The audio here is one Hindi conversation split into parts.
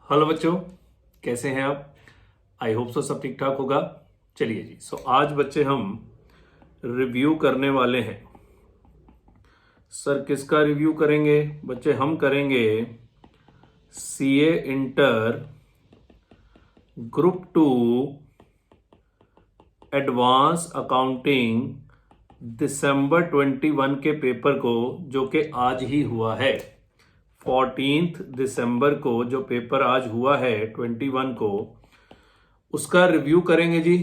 हेलो बच्चों, कैसे हैं आप? आई होप सो सब ठीक ठाक होगा। चलिए जी, आज बच्चे हम रिव्यू करने वाले हैं। सर किसका रिव्यू करेंगे बच्चे? हम करेंगे CA inter group 2 advance accounting दिसंबर 21 के पेपर को, जो कि आज ही हुआ है। 14 दिसंबर को जो पेपर आज हुआ है 21 को, उसका रिव्यू करेंगे जी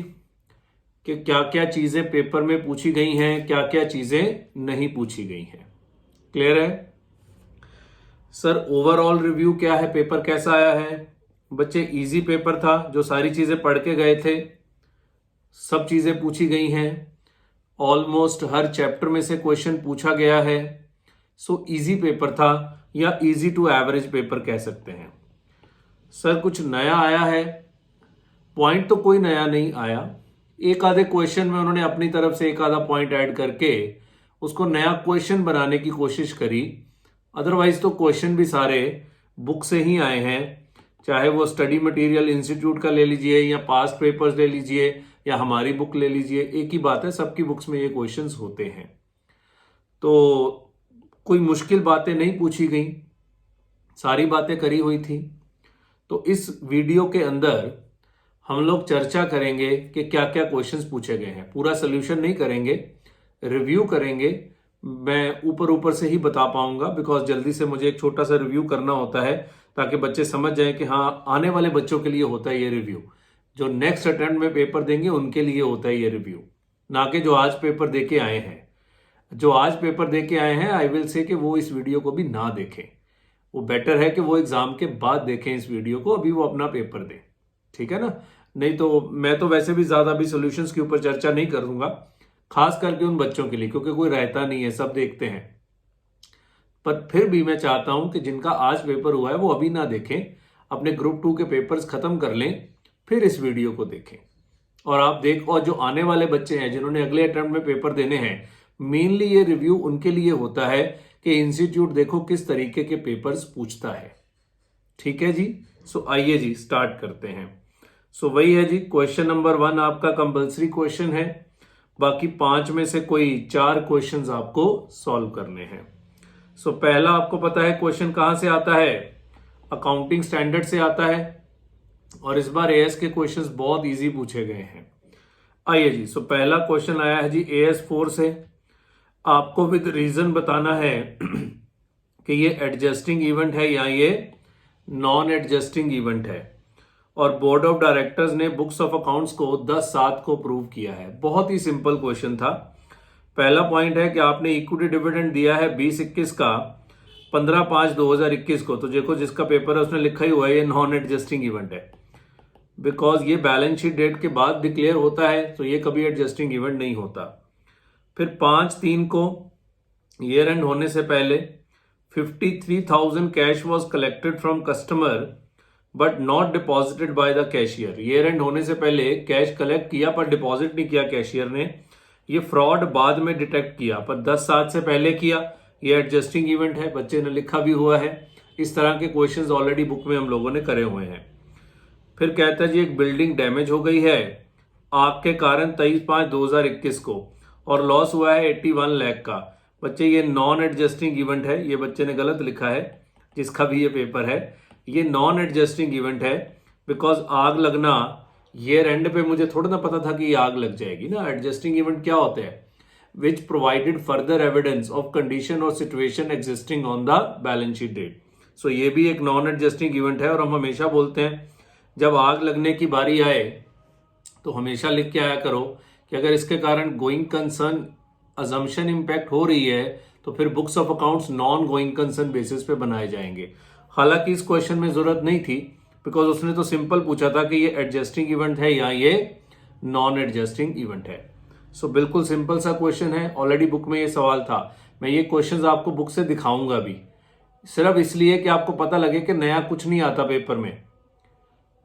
कि क्या क्या चीजें पेपर में पूछी गई हैं, क्या क्या चीजें नहीं पूछी गई हैं। क्लियर है सर? ओवरऑल रिव्यू क्या है, पेपर कैसा आया है बच्चे? इजी पेपर था, जो सारी चीजें पढ़ के गए थे सब चीजें पूछी गई हैं। ऑलमोस्ट हर चैप्टर में से क्वेश्चन पूछा गया है। सो इजी पेपर था, या इजी टू एवरेज पेपर कह सकते हैं। सर कुछ नया आया है? पॉइंट तो कोई नया नहीं आया। एक आधे क्वेश्चन में उन्होंने अपनी तरफ से एक आधा पॉइंट ऐड करके उसको नया क्वेश्चन बनाने की कोशिश करी। अदरवाइज तो क्वेश्चन भी सारे बुक से ही आए हैं, चाहे वो स्टडी मटेरियल इंस्टीट्यूट का ले लीजिए या पास्ट पेपर्स ले लीजिए या हमारी बुक ले लीजिए, एक ही बात है, सबकी बुक्स में ये क्वेश्चंस होते हैं। तो कोई मुश्किल बातें नहीं पूछी गई, सारी बातें करी हुई थी। तो इस वीडियो के अंदर हम लोग चर्चा करेंगे कि क्या क्या क्वेश्चंस पूछे गए हैं। पूरा सोल्यूशन नहीं करेंगे, रिव्यू करेंगे। मैं ऊपर ऊपर से ही बता पाऊंगा, बिकॉज जल्दी से मुझे एक छोटा सा रिव्यू करना होता है ताकि बच्चे समझ जाएं कि हाँ, आने वाले बच्चों के लिए होता है ये रिव्यू, जो नेक्स्ट अटेम्प्ट में पेपर देंगे उनके लिए होता है ये रिव्यू, ना कि जो आज पेपर दे के आए हैं। जो आज पेपर दे के आए हैं, आई विल से कि वो इस वीडियो को भी ना देखें। वो बेटर है कि वो एग्जाम के बाद देखें इस वीडियो को, अभी वो अपना पेपर दें। ठीक है ना? नहीं तो मैं तो वैसे भी ज्यादा भी सॉल्यूशंस के ऊपर चर्चा नहीं करूंगा, खास करके उन बच्चों के लिए, क्योंकि कोई रहता नहीं है, सब देखते हैं। पर फिर भी मैं चाहता हूं कि जिनका आज पेपर हुआ है वो अभी ना देखें, अपने ग्रुप 2 के पेपर्स खत्म कर लें, फिर इस वीडियो को देखें। और जो आने वाले बच्चे हैं जिन्होंने अगले अटेम्प्ट में पेपर देने हैं, मेनली ये रिव्यू उनके लिए होता है कि इंस्टीट्यूट देखो किस तरीके के पेपर्स पूछता है। ठीक है जी? आइए जी स्टार्ट करते हैं। वही है जी, क्वेश्चन नंबर 1 आपका कंपल्सरी क्वेश्चन है। बाकी 5 में से कोई 4 क्वेश्चंस आपको सॉल्व करने हैं। पहला आपको पता है क्वेश्चन कहां से आता है? अकाउंटिंग स्टैंडर्ड से आता है, और इस बार एएस के क्वेश्चंस बहुत इजी पूछे गए हैं। आइए जी, पहला क्वेश्चन आया है जी एएस 4 से। आपको विद रीजन बताना है कि ये एडजस्टिंग इवेंट है या ये नॉन एडजस्टिंग इवेंट है। और बोर्ड ऑफ डायरेक्टर्स ने बुक्स ऑफ अकाउंट्स को 10/7 को अप्रूव किया है। बहुत ही सिंपल क्वेश्चन था। पहला पॉइंट है कि आपने इक्विटी डिविडेंड दिया है 2021 का 15/5/2021 को। तो देखो जिसका पेपर है उसने लिखा ही हुआ है ये नॉन एडजस्टिंग इवेंट है, बिकॉज ये बैलेंस शीट डेट के बाद डिक्लेयर होता है, तो ये कभी एडजस्टिंग इवेंट नहीं होता। फिर 5/3 को ईयर एंड होने से पहले 53,000 cash was collected from customer but not deposited by the cashier. Year and होने से पहले कैश कलेक्ट किया पर डिपॉजिट नहीं किया कैशियर ने। ये फ्रॉड बाद में डिटेक्ट किया, पर 10/7 से पहले किया। ये एडजस्टिंग इवेंट है, बच्चे ने लिखा भी हुआ है। इस तरह के क्वेश्चंस ऑलरेडी बुक में हम लोगों ने करे हुए हैं। फिर कहता है जी एक बिल्डिंग डैमेज हो गई है आग के कारण 23/5/2021 को, और लॉस हुआ है 81 लाख का। बच्चे ये नॉन एडजस्टिंग इवेंट है, ये बच्चे ने गलत लिखा है जिसका भी ये पेपर है। ये नॉन एडजस्टिंग इवेंट है, बिकॉज आग लगना ईयर एंड पे मुझे थोड़ा ना पता था कि ये आग लग जाएगी ना। एडजस्टिंग इवेंट क्या होते हैं? Which provided further evidence of condition और situation existing on the balance sheet date. ये भी एक नॉन एडजस्टिंग इवेंट है। और हम हमेशा बोलते हैं जब आग लगने की बारी आए तो हमेशा लिख के आया करो कि अगर इसके कारण गोइंग कंसर्न अजम्पशन इंपैक्ट हो रही है तो फिर books of accounts non going concern basis पे बनाए जाएंगे। हालांकि इस क्वेश्चन में जरूरत नहीं थी, बिकॉज उसने तो सिंपल पूछा था कि ये एडजस्टिंग इवेंट है या ये नॉन एडजस्टिंग इवेंट है। बिल्कुल सिंपल सा क्वेश्चन है, ऑलरेडी बुक में ये सवाल था। मैं ये क्वेश्चंस आपको बुक से दिखाऊंगा भी, सिर्फ इसलिए कि आपको पता लगे कि नया कुछ नहीं आता पेपर में।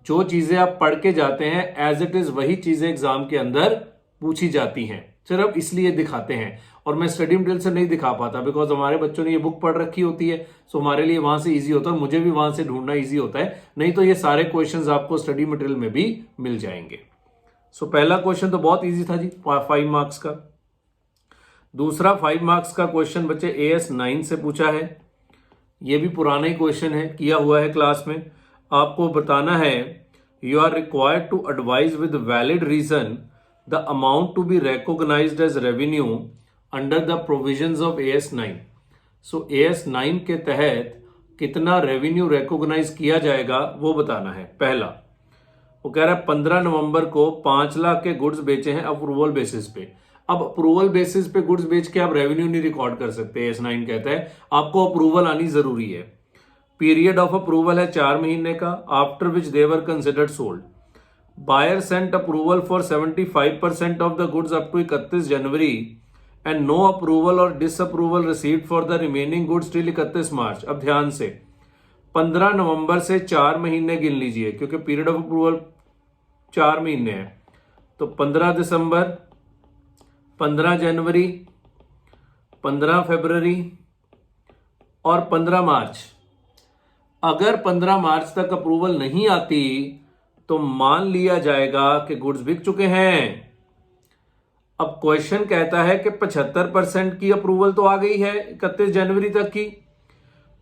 जो चीजें आप पढ़ के जाते हैं एज इट इज वही चीजें एग्जाम के अंदर पूछी जाती हैं। सिर्फ इसलिए दिखाते हैं, और मैं स्टडी मटेरियल से नहीं दिखा पाता बिकॉज हमारे बच्चों ने ये बुक पढ़ रखी होती है, सो हमारे लिए वहां से इजी होता है और मुझे भी वहां से ढूंढना इजी होता है, नहीं तो ये सारे क्वेश्चंस आपको स्टडी मटेरियल में भी मिल जाएंगे। सो पहला क्वेश्चन तो बहुत इजी था जी, 5 मार्क्स का। दूसरा 5 मार्क्स का क्वेश्चन बच्चे AS 9 से पूछा है, ये भी पुराना ही क्वेश्चन है, किया हुआ है क्लास में। आपको बताना है you are required to advise with valid reason the amount to be recognised as revenue under the provisions of AS 9। So AS 9 के तहत कितना रेवेन्यू रिकॉग्नाइज किया जाएगा वो बताना है। पहला वो कह रहा है 15 नवंबर को 5 लाख के गुड्स बेचे हैं अप्रूवल बेसिस पे। अब अप्रूवल बेसिस पे गुड्स बेच के आप रेवेन्यू नहीं रिकॉर्ड कर सकते, AS 9 कहता है आपको अप्रूवल आनी जरूरी है। पीरियड ऑफ अप्रूवल है 4 महीने का, after which they were considered sold. Buyer sent approval for 75% of the goods up to 31 January and no approval or disapproval received for the remaining goods till 31 March. अब ध्यान से 15 नवंबर से 4 महीने गिन लीजिए क्योंकि पीरियड ऑफ अप्रूवल 4 महीने है, तो 15 दिसंबर, 15 जनवरी, 15 फरवरी और 15 मार्च। अगर 15 मार्च तक अप्रूवल नहीं आती तो मान लिया जाएगा कि गुड्स बिक चुके हैं। अब क्वेश्चन कहता है कि 75% की अप्रूवल तो आ गई है 31 जनवरी तक की,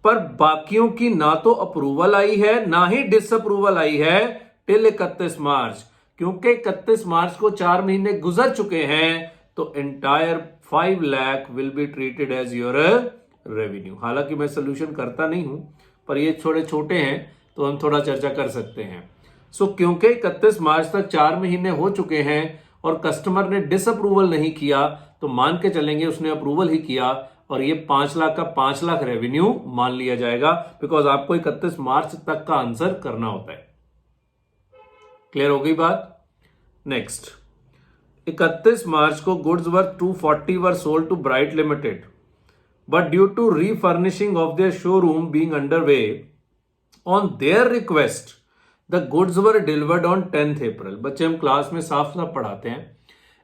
पर बाकियों की ना तो अप्रूवल आई है ना ही डिसअप्रूवल आई है टिल 31 मार्च, क्योंकि 31 मार्च को 4 महीने गुजर चुके हैं, तो entire 5 lakh will be treated as your revenue. हालांकि मैं सोल्यूशन करता नहीं हूं, पर ये थोड़े छोटे हैं तो हम थोड़ा चर्चा कर सकते हैं। सो क्योंकि 31 मार्च तक 4 महीने हो चुके हैं और कस्टमर ने डिसअप्रूवल नहीं किया, तो मान के चलेंगे उसने अप्रूवल ही किया, और ये 5 लाख का 5 लाख रेवेन्यू मान लिया जाएगा, बिकॉज आपको 31 मार्च तक का आंसर करना होता है। क्लियर हो गई बात? नेक्स्ट, 31 मार्च को goods worth 240 were sold to Bright Limited, but due to refurnishing of their showroom being underway on their request the goods were delivered on 10th April. बच्चे हम क्लास में साफ साफ पढ़ाते हैं,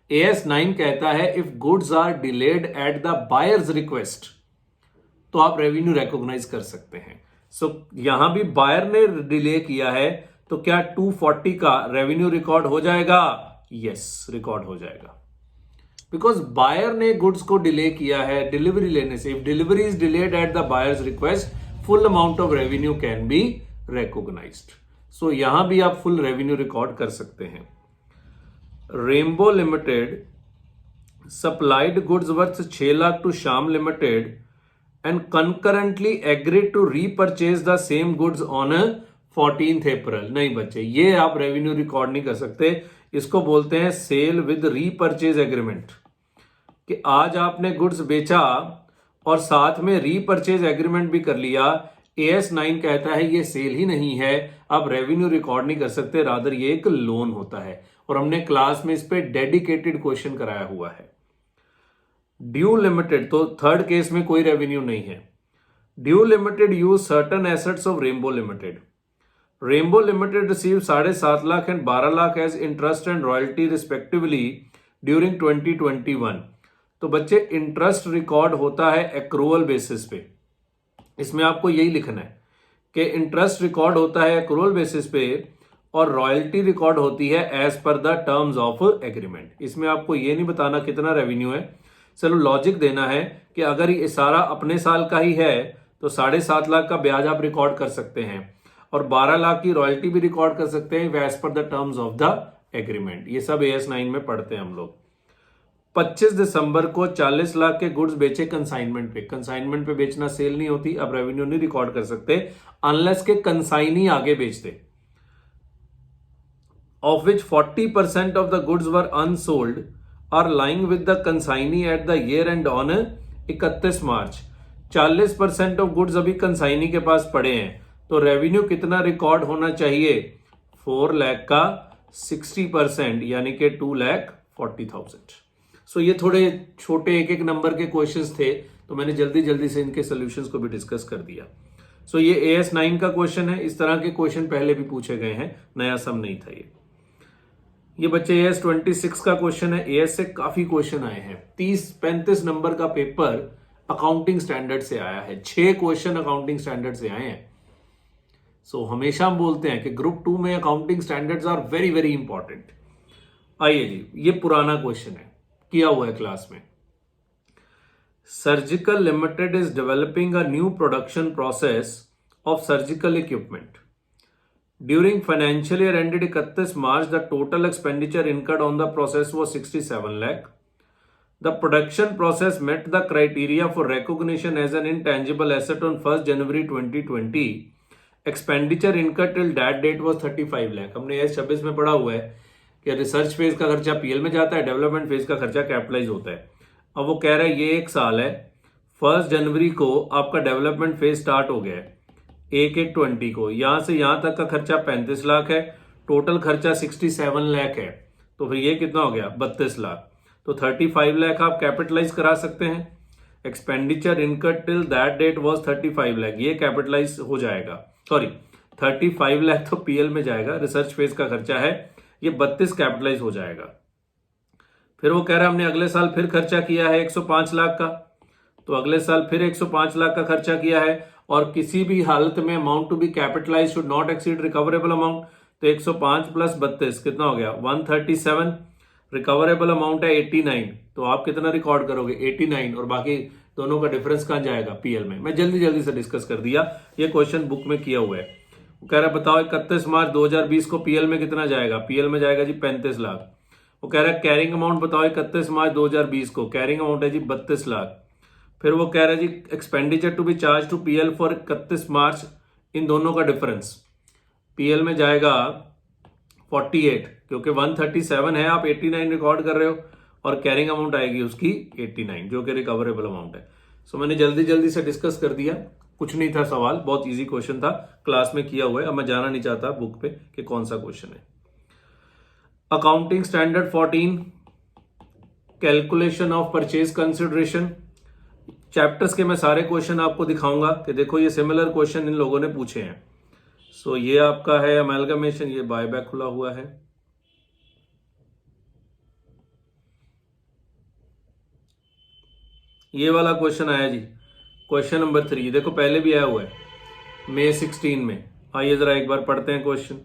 AS 9 कहता है if goods are delayed at the buyer's request तो आप रेवेन्यू रिकॉग्नाइज कर सकते हैं। सो यहां भी बायर ने डिले किया है, तो क्या 240 का रेवेन्यू रिकॉर्ड हो जाएगा? यस, रिकॉर्ड हो जाएगा, बिकॉज बायर ने गुड्स को डिले किया है डिलीवरी लेने से। If delivery is delayed at the buyer's request full amount of revenue can be recognised. So यहां भी आप फुल रेवेन्यू रिकॉर्ड कर सकते हैं। Rainbow Limited supplied goods worth 6 lakh to Shyam Limited and concurrently agreed to repurchase the same goods on 14th April. नहीं बच्चे, ये आप रेवेन्यू रिकॉर्ड नहीं कर सकते, इसको बोलते हैं सेल विद रीपरचेज एग्रीमेंट, कि आज आपने गुड्स बेचा और साथ में रीपरचेज एग्रीमेंट भी कर लिया। AS 9 कहता है ये सेल ही नहीं है, आप रेवेन्यू रिकॉर्ड नहीं कर सकते, रादर ये एक लोन होता है, और हमने क्लास में इस पे डेडिकेटेड क्वेश्चन कराया हुआ है। ड्यू लिमिटेड, तो थर्ड केस में कोई रेवेन्यू नहीं है। Dew Limited use certain assets of Rainbow Limited. Rainbow Limited receive 7.5 lakh and 12 lakh as interest and royalty respectively during 2021। तो बच्चे इंटरेस्ट रिकॉर्ड होता है एक्रूअल बेसिस पे, इसमें आपको यही लिखना है कि इंटरेस्ट रिकॉर्ड होता है एक्रूअल बेसिस पे और रॉयल्टी रिकॉर्ड होती है as per the terms of agreement. इसमें आपको ये नहीं बताना कितना रेवेन्यू है, चलो लॉजिक देना है कि अगर ये सारा अपने साल का ही है तो 7.5 लाख का ब्याज आप रिकॉर्ड कर सकते हैं और 12 लाख की रॉयल्टी भी रिकॉर्ड कर सकते हैं as per the terms of the agreement. ये सब AS 9 में पढ़ते हैं हम लोग। 25 दिसंबर को 40 लाख के गुड्स बेचे कंसाइनमेंट पे। कंसाइनमेंट पे बेचना सेल नहीं होती, अब रेवेन्यू नहीं रिकॉर्ड कर सकते अनलेस के कंसाइनी आगे बेच दे। Of which 40% of the goods were unsold are lying with the consignee at the year end on 31 March. 40% of goods अभी कंसाइनी के पास पड़े हैं, तो रेवेन्यू कितना रिकॉर्ड होना चाहिए? 4 लाख का 60% यानी कि 2,40,000। सो ये थोड़े छोटे एक एक नंबर के क्वेश्चंस थे, तो मैंने जल्दी जल्दी से इनके सॉल्यूशंस को भी डिस्कस कर दिया। सो ये AS 9 का क्वेश्चन है। इस तरह के क्वेश्चन पहले भी पूछे गए हैं, नया सब नहीं था ये। ये बच्चे AS 26 का क्वेश्चन है। AS से काफी क्वेश्चन आए हैं। 30-35 नंबर का पेपर अकाउंटिंग स्टैंडर्ड से आया है। 6 क्वेश्चन अकाउंटिंग स्टैंडर्ड से आए हैं। सो हमेशा हम बोलते हैं कि ग्रुप 2 में accounting standards are very very important. आइए जी, ये पुराना क्वेश्चन है, किया हुआ है क्लास में। Surgical limited is developing a new production process of surgical equipment. During financial year ended 31 March, the total expenditure incurred on the process was 67 lakh. The production process met the criteria for recognition as an intangible asset on 1st January 2020. Expenditure incurred till that date was 35 lakh. हमने एस 26 में पढ़ा हुआ है कि रिसर्च फेज का खर्चा पीएल में जाता है, डेवलपमेंट फेज का खर्चा कैपिटलाइज होता है। अब वो कह रहा है ये एक साल है, 1 जनवरी को आपका डेवलपमेंट फेज स्टार्ट हो गया है 1/1/20 को, यहां से यहां तक का खर्चा 35 लाख है, टोटल खर्चा 67 लाख है, तो फिर ये कितना हो गया 32 लाख। तो 35 लाख आप कैपिटलाइज करा सकते हैं। Expenditure incurred till that date was 35 lakh, ये कैपिटलाइज हो जाएगा। सॉरी 35 लाख तो पीएल में जाएगा, रिसर्च फेज का खर्चा है, ये 32 कैपिटलाइज हो जाएगा। फिर वो कह रहा है हमने अगले साल फिर खर्चा किया है 105 लाख का, तो अगले साल फिर 105 लाख का खर्चा किया है, और किसी भी हालत में amount to be capitalise should not exceed recoverable amount. तो 105 प्लस 32 कितना हो गया 137। रिकवरेबल अमाउंट है 89, तो आप कितना रिकॉर्ड करोगे 89, और बाकी दोनों का डिफरेंस कहां जाएगा पीएल में। मैं जल्दी जल्दी से डिस्कस कर दिया, ये क्वेश्चन बुक में किया हुआ है। वो कह रहा है बताओ 31 मार्च 2020 को पीएल में कितना जाएगा, पीएल में जाएगा जी 35 लाख। वो कह रहा है कैरिंग अमाउंट बताओ 31 मार्च 2020 को, कैरिंग अमाउंट है जी 32 लाख। फिर वो कह रहा है जी expenditure to be charge to PL for 31 March, इन दोनों का डिफरेंस पीएल में जाएगा 48, क्योंकि 137 है, आप 89 रिकॉर्ड कर रहे हो, और कैरिंग अमाउंट आएगी उसकी 89 जो कि रिकवरेबल अमाउंट है। सो मैंने जल्दी जल्दी से डिस्कस कर दिया, कुछ नहीं था सवाल, बहुत इजी क्वेश्चन था, क्लास में किया हुआ है। अब मैं जाना नहीं चाहता बुक पे कि कौन सा क्वेश्चन है। Accounting standard 14, calculation of purchase consideration. Chapters के मैं सारे क्वेश्चन आपको दिखाऊंगा कि देखो ये सिमिलर क्वेश्चन इन लोगों ने पूछे हैं। सो ये आपका है अमेलगमेशन, ये बायबैक खुला हुआ है। ये वाला क्वेश्चन आया जी, क्वेश्चन नंबर 3, देखो पहले भी आया हुआ है May 16 में। आइए जरा एक बार पढ़ते हैं question.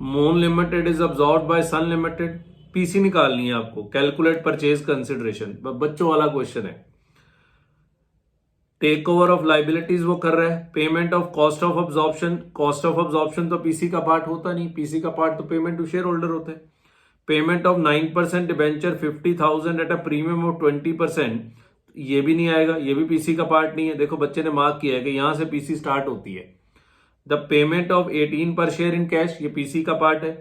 Moon Limited is absorbed by Sun Limited, PC निकालनी है आपको, कैलकुलेट परचेज कंसिडरेशन, बच्चों वाला क्वेश्चन है। टेक ओवर ऑफ लाइबिलिटीज वो कर रहा है, payment of cost of absorption, cost of absorption तो पीसी का पार्ट होता नहीं, पीसी का पार्ट तो पेमेंट टू शेयर होल्डर होता है। Payment of 9% debenture 50,000 at a premium of 20%, ये भी नहीं आएगा, ये भी पीसी का पार्ट नहीं है। देखो बच्चे ने मार्क किया है कि यहां से पीसी स्टार्ट होती है। द पेमेंट ऑफ 18 पर शेयर इन कैश, ये पीसी का पार्ट है।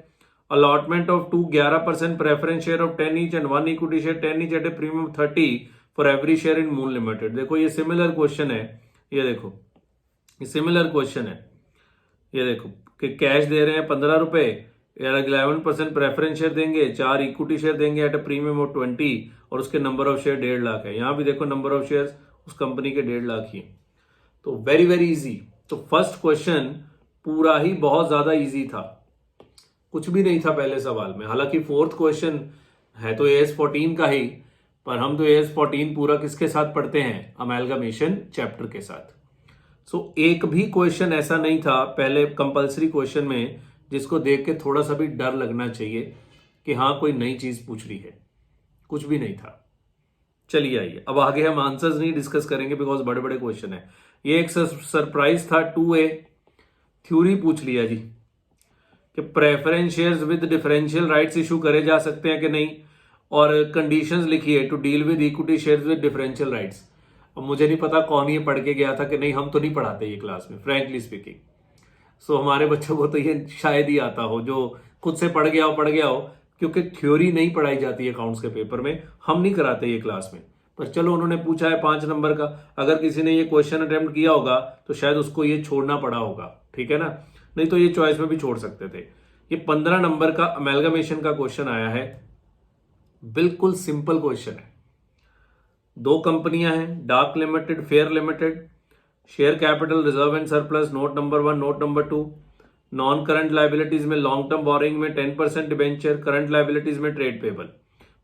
Allotment of 11% preference share of 10 each and 1 equity share 10 each eight a premium 30 for every share in moon limited. देखो ये सिमिलर क्वेश्चन है, ये देखो ये सिमिलर क्वेश्चन है। ये देखो कि कैश दे रहे हैं 15 रुपए, 11% प्रेफरेंस शेयर देंगे, 4 इक्विटी शेयर देंगे एट अ प्रीमियम ऑफ 20, और उसके नंबर ऑफ शेयर 1.5 लाख है। यहां भी देखो नंबर ऑफ शेयर उस कंपनी के 1.5 लाख ही। तो वेरी वेरी इजी। तो फर्स्ट क्वेश्चन पूरा ही बहुत ज्यादा इजी था, कुछ भी नहीं था पहले सवाल में। हालांकि फोर्थ क्वेश्चन है तो AS 14 का ही, पर हम तो AS 14 पूरा किसके साथ पढ़ते हैं, अमेलगमेशन चैप्टर के साथ। सो एक भी क्वेश्चन ऐसा नहीं था पहले कंपलसरी क्वेश्चन में जिसको देख के थोड़ा सा भी डर लगना चाहिए कि हाँ कोई नई चीज पूछ रही है, कुछ भी नहीं था। चलिए आइए अब आगे हम आंसर्स नहीं डिस्कस करेंगे बिकॉज बड़े बड़े क्वेश्चन है। ये एक सरप्राइज था 2A, थ्योरी पूछ लिया जी कि preference shares with differential rights issue करे जा सकते हैं कि नहीं, और कंडीशंस लिखी है to deal with equity shares with differential rights. अब मुझे नहीं पता कौन ये पढ़ के गया था कि नहीं हम तो नहीं पढ़ाते ये क्लास में, फ्रैंकली स्पीकिंग। सो हमारे बच्चों को तो ये शायद ही आता हो जो खुद से पढ़ गया हो, क्योंकि थ्योरी नहीं पढ़ाई जाती है अकाउंट्स के पेपर में, हम नहीं कराते ये क्लास में। पर चलो उन्होंने पूछा है 5 नंबर का, अगर किसी ने ये क्वेश्चन अटेम्प्ट किया होगा तो शायद उसको ये छोड़ना पड़ा होगा, ठीक है ना, नहीं तो ये चॉइस में भी छोड़ सकते थे। ये 15 नंबर का अमेलगमेशन का क्वेश्चन आया है, बिल्कुल सिंपल क्वेश्चन है। 2 कंपनियां हैं, Dak Limited, Fair Limited. Share capital, reserve and surplus, note number 1, note number 2। Non current liabilities में लॉन्ग टर्म बोरिंग में 10% डिबेंचर, करंट लाइबिलिटीज में trade payable.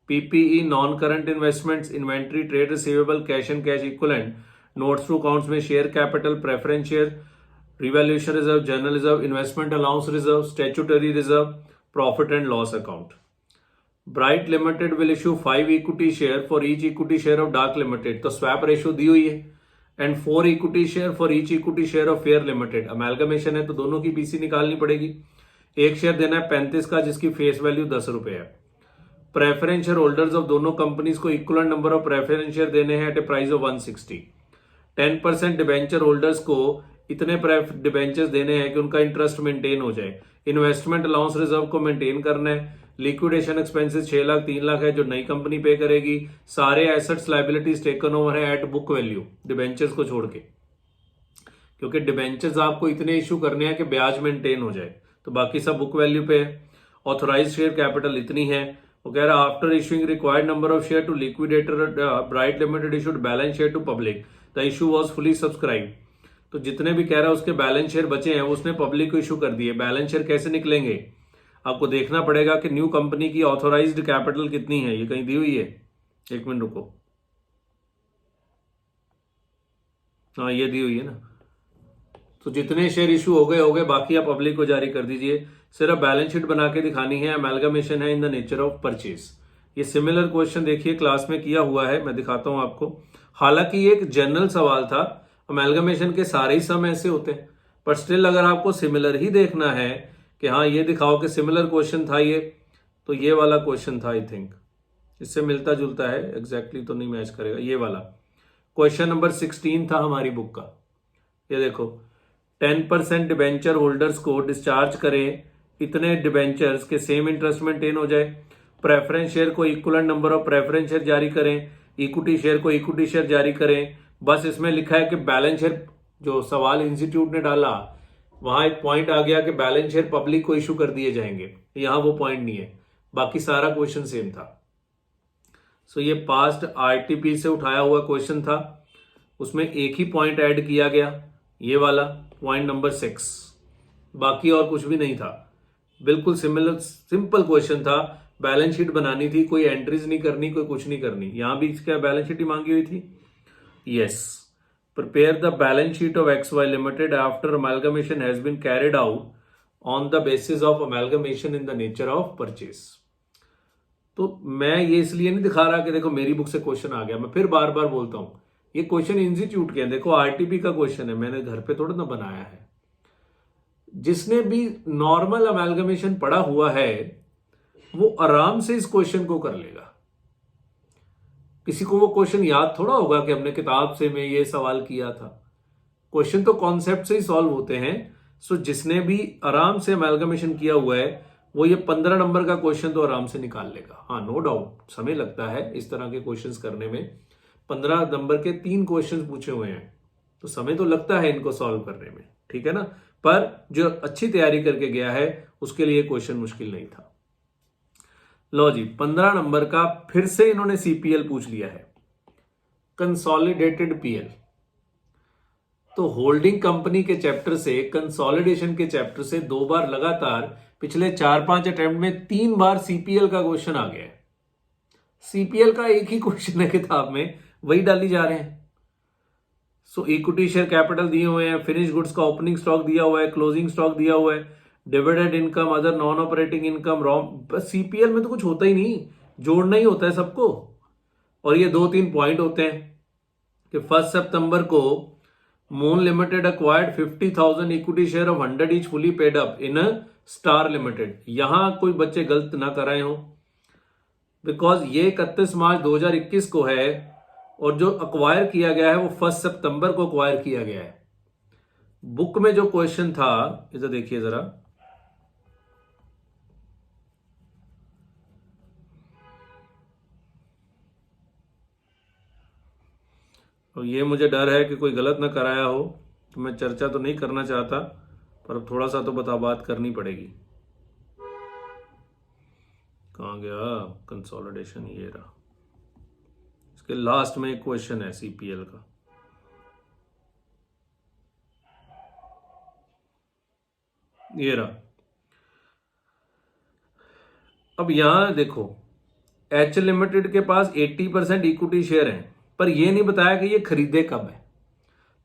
PPE non current investments, inventory, trade receivable, cash and cash equivalent, notes to accounts में share capital, preference share, revaluation reserve, general reserve, investment allowance reserve, statutory reserve, profit and loss account. Bright Limited will issue 5 equity share for each equity share of dark limited, तो स्वैप रेशियो दी हुई है, and 4 equity share for each equity share of fair limited. Amalgamation है तो दोनों की पीसी निकालनी पड़ेगी। एक शेयर देना है 35 का जिसकी फेस वैल्यू 10 रुपए है। प्रेफरेंस शेयर होल्डर्स ऑफ दोनों कंपनीज को equal number of preference share देने हैं at a price of 160। 10% debenture holders को इतने डिबेंचर्स देने हैं कि उनका इंटरेस्ट मेंटेन हो जाए। इन्वेस्टमेंट अलाउंस रिजर्व को मेंटेन करना है। लिक्विडेशन एक्सपेंसेस 6 लाख 3 लाख है जो नई कंपनी पे करेगी। सारे एसेट्स लाइबिलिटीज टेकन ओवर है एट बुक वैल्यू डिबेंचर्स को छोड़ के, क्योंकि डिबेंचर्स आपको इतने इश्यू करने हैं कि ब्याज मेंटेन हो जाए, तो बाकी सब बुक वैल्यू पे है। ऑथोराइज शेयर कैपिटल इतनी है। वो कह रहा है after issuing required number of share to liquidator Bright Limited issued balance share to public, the issue was fully subscribe. तो जितने भी कह रहा है उसके बैलेंस शेयर बचे हैं उसने पब्लिक को इशू कर दिए। बैलेंस शेयर कैसे निकलेंगे आपको देखना पड़ेगा कि न्यू कंपनी की ऑथोराइज्ड कैपिटल कितनी है, ये कहीं दी हुई है, एक मिनट रुको, हाँ ये दी हुई है ना। तो जितने शेयर इशू हो गए बाकी आप पब्लिक को जारी कर दीजिए। सिर्फ बैलेंस शीट बना के दिखानी है। अमेलगमेशन है इन द नेचर ऑफ परचेज। ये सिमिलर क्वेश्चन देखिए क्लास में किया हुआ है, मैं दिखाता हूं आपको। हालांकि ये एक जनरल सवाल था, अमेलगमेशन के सारे ही सम ऐसे होते हैं, पर स्टिल अगर आपको सिमिलर ही देखना है कि हाँ ये दिखाओ कि सिमिलर क्वेश्चन था ये, तो ये वाला क्वेश्चन था आई थिंक, इससे मिलता जुलता है, एग्जैक्टली तो नहीं मैच करेगा। ये वाला क्वेश्चन नंबर 16 था हमारी बुक का। ये देखो 10% डिबेंचर होल्डर्स को डिस्चार्ज करें, इतने डिबेंचर्स के सेम इंटरेस्ट मेंटेन हो जाए। प्रेफरेंस शेयर को equal number of preference share जारी करें, इक्विटी शेयर को इक्विटी शेयर जारी करें। बस इसमें लिखा है कि बैलेंस शेयर, जो सवाल इंस्टीट्यूट ने डाला वहां एक पॉइंट आ गया कि बैलेंस शेयर पब्लिक को इशू कर दिए जाएंगे, यहां वो पॉइंट नहीं है, बाकी सारा क्वेश्चन सेम था। सो ये पास्ट आरटीपी से उठाया हुआ क्वेश्चन था, उसमें एक ही पॉइंट ऐड किया गया, ये वाला पॉइंट नंबर 6, बाकी और कुछ भी नहीं था। बिल्कुल सिंपल क्वेश्चन था। बैलेंस शीट बनानी थी, कोई एंट्रीज नहीं करनी, कोई कुछ नहीं करनी। यहां भी क्या बैलेंस शीट ही मांगी हुई थी। Yes, prepare the balance sheet of XY Limited after amalgamation has been carried out on the basis of amalgamation in the nature of purchase. तो मैं ये इसलिए नहीं दिखा रहा कि देखो मेरी बुक से क्वेश्चन आ गया, मैं फिर बार बार बोलता हूं ये क्वेश्चन इंस्टीट्यूट के हैं। देखो आरटीपी का क्वेश्चन है, मैंने घर पे थोड़ा ना बनाया है। जिसने भी नॉर्मल अमेलगमेशन पढ़ा हुआ है वो आराम से इस क्वेश्चन को कर लेगा। किसी को वो क्वेश्चन याद थोड़ा होगा कि हमने किताब से में ये सवाल किया था। क्वेश्चन तो कॉन्सेप्ट से ही सॉल्व होते हैं। सो जिसने भी आराम से अमेलगमेशन किया हुआ है वो ये 15 नंबर का क्वेश्चन तो आराम से निकाल लेगा। हाँ नो डाउट समय लगता है इस तरह के क्वेश्चंस करने में। 15 नंबर के 3 क्वेश्चंस पूछे हुए हैं तो समय तो लगता है इनको सॉल्व करने में, ठीक है ना। पर जो अच्छी तैयारी करके गया है उसके लिए क्वेश्चन मुश्किल नहीं था। लो जी 15 नंबर का फिर से इन्होंने सीपीएल पूछ लिया है, कंसोलिडेटेड पीएल। तो होल्डिंग कंपनी के चैप्टर से, कंसोलिडेशन के चैप्टर से 2 बार लगातार पिछले 4-5 अटेम्प्ट में 3 बार सीपीएल का क्वेश्चन आ गया है। सीपीएल का एक ही क्वेश्चन है किताब में, वही डाली जा रहे हैं। सो इक्विटी शेयर कैपिटल दिए हुए हैं, फिनिश गुड्स का ओपनिंग स्टॉक दिया हुआ है, क्लोजिंग स्टॉक दिया हुआ है, dividend income, other non operating income, बस सीपीएल में तो कुछ होता ही नहीं, जोड़ना ही होता है सबको। और ये 2-3 पॉइंट होते हैं कि 1 सितंबर को moon limited acquired 50,000 equity share of 100 each fully paid up in star limited. यहां कोई बच्चे गलत ना कराए हो, बिकॉज ये 31 मार्च 2021 को है और जो अक्वायर किया गया है वो 1 सितंबर को अक्वायर किया गया है। बुक में जो क्वेश्चन था इधर देखिए जरा, तो ये मुझे डर है कि कोई गलत ना कराया हो, तो मैं चर्चा तो नहीं करना चाहता पर अब थोड़ा सा तो बात करनी पड़ेगी। कहाँ गया कंसोलिडेशन, ये रहा। इसके लास्ट में एक क्वेश्चन है सीपीएल का। ये रहा। अब यहां देखो, एच लिमिटेड के पास 80% इक्विटी शेयर है, पर ये नहीं बताया कि ये खरीदे कब है।